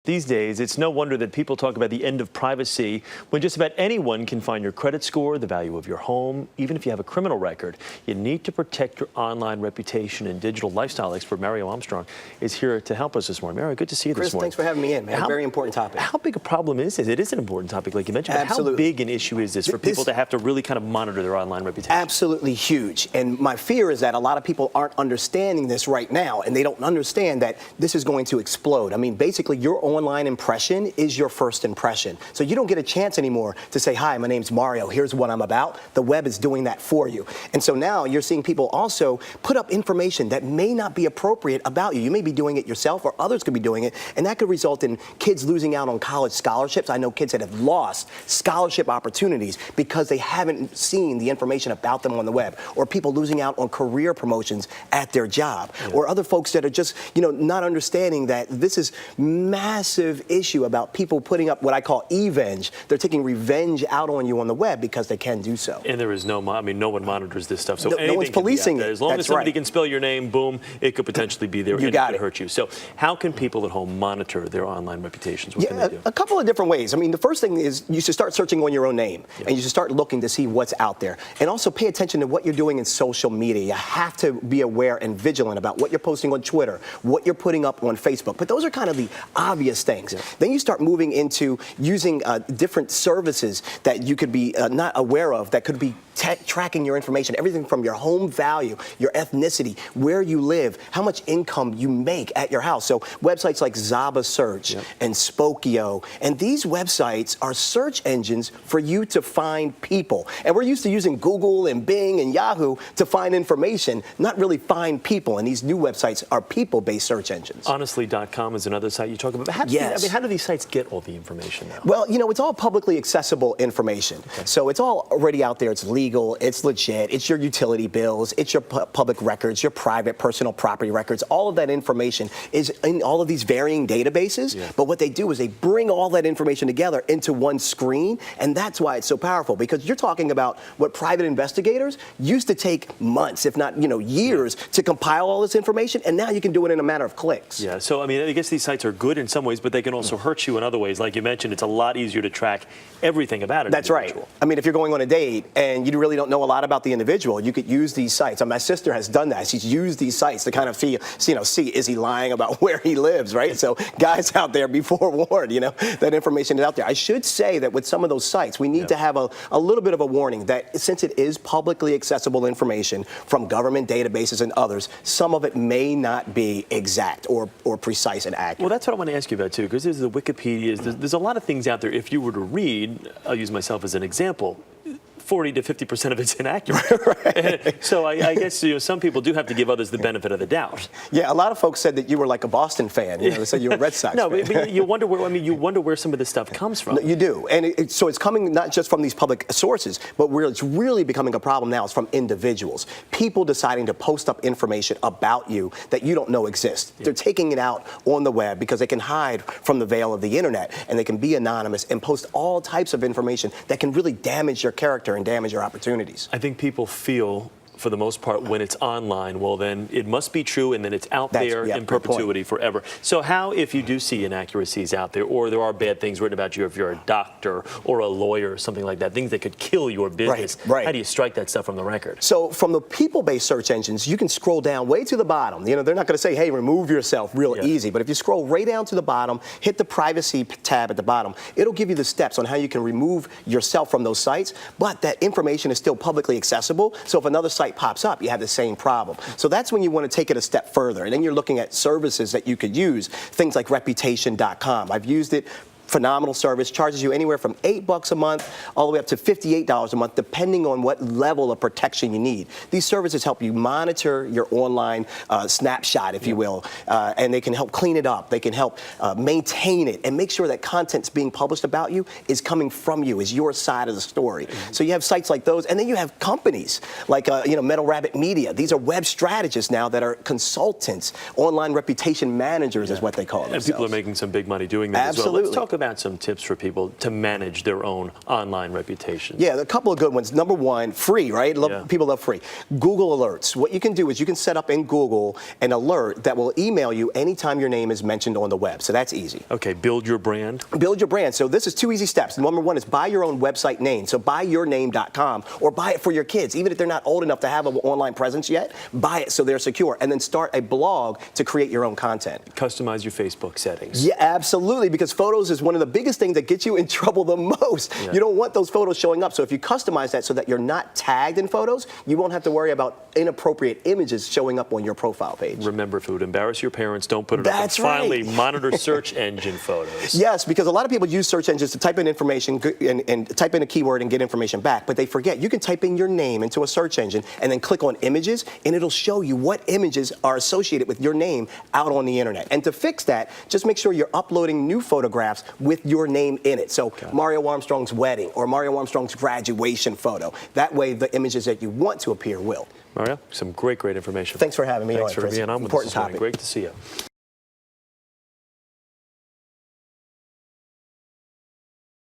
These days, it's no wonder that people talk about the end of privacy when just about anyone can find your credit score, the value of your home, even if you have a criminal record. You need to protect your online reputation, and digital lifestyle expert Mario Armstrong is here to help us this morning. Mario, good to see you this morning. Chris, thanks for having me in, man. Very important topic. How big a problem is this? It is an important topic, like you mentioned, but how big an issue is this for people to have to really kind of monitor their online reputation? Absolutely huge. And my fear is that a lot of people aren't understanding this right now, and they don't understand that this is going to explode. I mean, basically, your online impression is your first impression. So you don't get a chance anymore to say, hi, my name's Mario, here's what I'm about. The web is doing that for you. And so now you're seeing people also put up information that may not be appropriate about you. You may be doing it yourself, or others could be doing it, and that could result in kids losing out on college scholarships. I know kids that have lost scholarship opportunities because they haven't seen the information about them on the web, or people losing out on career promotions at their job, or other folks that are just, not understanding that this is massive issue about people putting up what I call revenge. They're taking revenge out on you on the web because they can do so. And there is no one monitors this stuff. So no one's policing it. As long as somebody can spell your name, boom, it could potentially be there and it could hurt you. So how can people at home monitor their online reputations? What can they do? A couple of different ways. I mean, the first thing is you should start searching on your own name, and you should start looking to see what's out there. And also pay attention to what you're doing in social media. You have to be aware and vigilant about what you're posting on Twitter, what you're putting up on Facebook. But those are kind of the obvious things. Then you start moving into using different services that you could be not aware of, that could be tracking your information, everything from your home value, your ethnicity, where you live, how much income you make at your house. So websites like Zaba Search and Spokio, and these websites are search engines for you to find people. And we're used to using Google and Bing and Yahoo to find information, not really find people. And these new websites are people-based search engines. Honestly.com is another site you talk about. How do these sites get all the information now? Well, it's all publicly accessible information. So it's all already out there. It's legal, it's legit, it's your utility bills, it's your public records, your private personal property records. All of that information is in all of these varying databases. But what they do is they bring all that information together into one screen, and that's why it's so powerful, because you're talking about what private investigators used to take months, if not years, to compile all this information, and now you can do it in a matter of clicks. Yeah, so I mean, I guess these sites are good in some ways, but they can also hurt you in other ways. Like you mentioned, it's a lot easier to track everything about it. That's right. I mean, if you're going on a date and you really don't know a lot about the individual, you could use these sites. My sister has done that. She's used these sites to kind of see, is he lying about where he lives, right? So guys out there, be forewarned, that information is out there. I should say that with some of those sites, we need to have a little bit of a warning that since it is publicly accessible information from government databases and others, some of it may not be exact or precise and accurate. Well, that's what I want to ask you about, too, because there's the Wikipedia, there's a lot of things out there. If you were to read, I'll use myself as an example, 40 to 50% of it's inaccurate. So I guess some people do have to give others the benefit of the doubt. Yeah, a lot of folks said that you were like a Boston fan. They said you were a Red Sox fan. But you wonder where. You wonder where some of this stuff comes from. No, you do, and so it's coming not just from these public sources, but where it's really becoming a problem now is from individuals. People deciding to post up information about you that you don't know exists. They're taking it out on the web because they can hide from the veil of the internet, and they can be anonymous and post all types of information that can really damage your character and damage your opportunities. I think people feel, for the most part, when it's online, well, then it must be true, and then it's out there in perpetuity forever. So how, if you do see inaccuracies out there, or there are bad things written about you, if you're a doctor or a lawyer or something like that, things that could kill your business, how do you strike that stuff from the record? So from the people-based search engines, you can scroll down way to the bottom. They're not going to say, hey, remove yourself real easy. But if you scroll right down to the bottom, hit the privacy tab at the bottom, it'll give you the steps on how you can remove yourself from those sites, but that information is still publicly accessible. So if another site pops up, you have the same problem. So that's when you want to take it a step further. And then you're looking at services that you could use, things like reputation.com. I've used it. Phenomenal service, charges you anywhere from $8 a month all the way up to $58 a month, depending on what level of protection you need. These services help you monitor your online snapshot, if you will, and they can help clean it up. They can help maintain it and make sure that content's being published about you is coming from you, is your side of the story. So you have sites like those, and then you have companies like Metal Rabbit Media. These are web strategists now that are consultants, online reputation managers is what they call themselves. And people are making some big money doing that Absolutely. as well. Let's talk about some tips for people to manage their own online reputation? Yeah, a couple of good ones. Number one, free, right? People love free. Google Alerts. What you can do is you can set up in Google an alert that will email you anytime your name is mentioned on the web. So that's easy. Okay, build your brand. Build your brand. So this is 2 easy steps. Number one is buy your own website name. So buyyourname.com, or buy it for your kids. Even if they're not old enough to have an online presence yet, buy it so they're secure. And then start a blog to create your own content. Customize your Facebook settings. Yeah, absolutely, because photos is one of the biggest things that gets you in trouble the most. Yeah. You don't want those photos showing up. So if you customize that so that you're not tagged in photos, you won't have to worry about inappropriate images showing up on your profile page. Remember, if it would embarrass your parents, don't put it up. And finally, monitor search engine photos. Yes, because a lot of people use search engines to type in information and type in a keyword and get information back, but they forget you can type in your name into a search engine and then click on images, and it'll show you what images are associated with your name out on the internet. And to fix that, just make sure you're uploading new photographs with your name in it. So Mario Armstrong's wedding or Mario Armstrong's graduation photo. That way the images that you want to appear will. Mario, some great information. Thanks for having me on. Thanks for being on with us this morning. Great to see you.